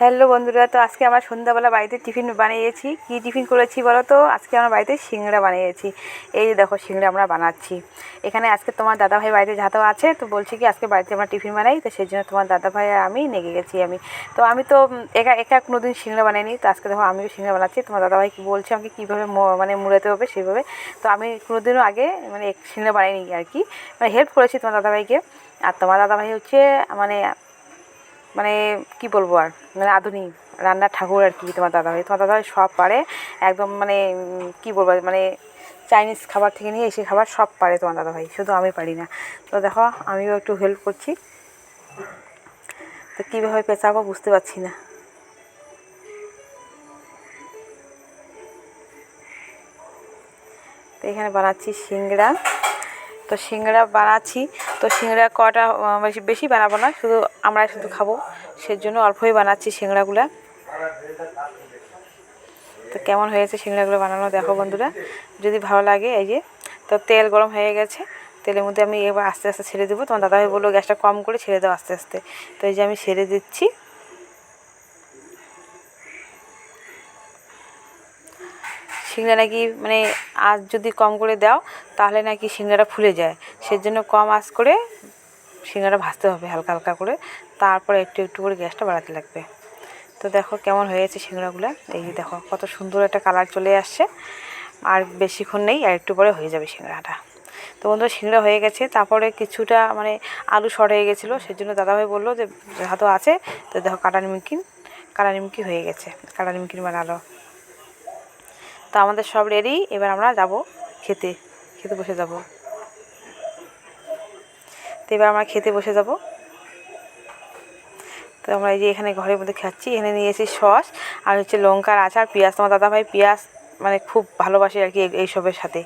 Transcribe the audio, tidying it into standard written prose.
Hello বন্ধুরা, তো আজকে আমরা সন্ধ্যাবেলা বাড়িতে টিফিন বানিয়েছি। কি টিফিন করেছি বলো তো? আজকে আমরা বাড়িতে সিংড়া বানিয়েছি। এই যে দেখো সিংড়া আমরা বানাচ্ছি। এখানে আজকে তোমার দাদাভাই বাড়িতে যাতে আছে, তো বলছি কি আজকে বাড়িতে আমরা টিফিন বানাই, তো সেই জন্য তোমার দাদাভাই আর আমি নেগে গেছি। তো আমি তো একা একা কোনোদিন সিংড়া বানাইনি, তো আজকে দেখো আমিও সিংড়া বানাচ্ছি। তোমার দাদাভাই কি বলছে আমাকে কীভাবে মানে মুড়াতে হবে সেইভাবে। তো আমি কোনোদিনও আগে মানে সিংড়া বানাইনি আর কি, মানে হেল্প করেছি তোমার দাদাভাইকে। আর তোমার দাদাভাই হচ্ছে মানে মানে কি বলবো আর, মানে আধুনিক রান্নার ঠাকুর আর কি তোমার দাদাভাই সব পারে একদম। মানে কি বলবো, মানে চাইনিজ খাবার থেকে নিয়ে এসে খাবার সব পারে তোমার দাদাভাই, শুধু আমি পারি না। তো দেখো আমিও একটু হেল্প করছি, তো কীভাবে পেঁচাবো বুঝতে পারছি না। তো এখানে বানাচ্ছি সিংড়া। তো সিংড়া বানাচ্ছি, তো সিংড়া কটা বেশি বানাবো না, আমরা শুধু খাবো, সেজন্য অল্পই বানাচ্ছি সিংড়াগুলা। তো কেমন হয়েছে সিংড়াগুলো বানানো দেখো বন্ধুরা, যদি ভালো লাগে। এই যে তো তেল গরম হয়ে গেছে, তেলের মধ্যে আমি এবার আস্তে আস্তে ছেড়ে দেবো। তোমার দাদাভাই বললো গ্যাসটা কম করে ছেড়ে দাও আস্তে আস্তে, তো এই যে আমি ছেড়ে দিচ্ছি। সিংড়া নাকি মানে আঁচ যদি কম করে দাও তাহলে নাকি সিংড়াটা ফুলে যায়, সেজন্য কম আঁচ করে সিংড়াটা ভাজতে হবে হালকা হালকা করে, তারপরে একটু একটু করে গ্যাসটা বাড়াতে লাগবে। তো দেখো কেমন হয়েছে সিংড়াগুলো, এই দেখো কত সুন্দর একটা কালার চলে আসছে। আর বেশিক্ষণ নেই, আর একটু পরে হয়ে যাবে সিংড়াটা। তো বন্ধুরা সিংড়া হয়ে গেছে, তারপরে কিছুটা মানে আলু শর্ট হয়ে গেছিলো, সেজন্য দাদাভাই বললো যে হাতও আছে, তো দেখো কাটা নিমকি হয়ে গেছে, কাটা নিমকি বানালো। তো আমাদের সব রেডি, এবার আমরা যাব খেতে বসে যাব। তো এবার আমরা খেতে বসে যাব। তো আমরা এই যে এখানে ঘরের মধ্যে খাচ্ছি, এখানে নিয়েছি সস আর হচ্ছে লঙ্কার আচার, পেঁয়াজ। তোমার দাদাভাই পেঁয়াজ মানে খুব ভালোবাসে আর কি এইসবের সাথে।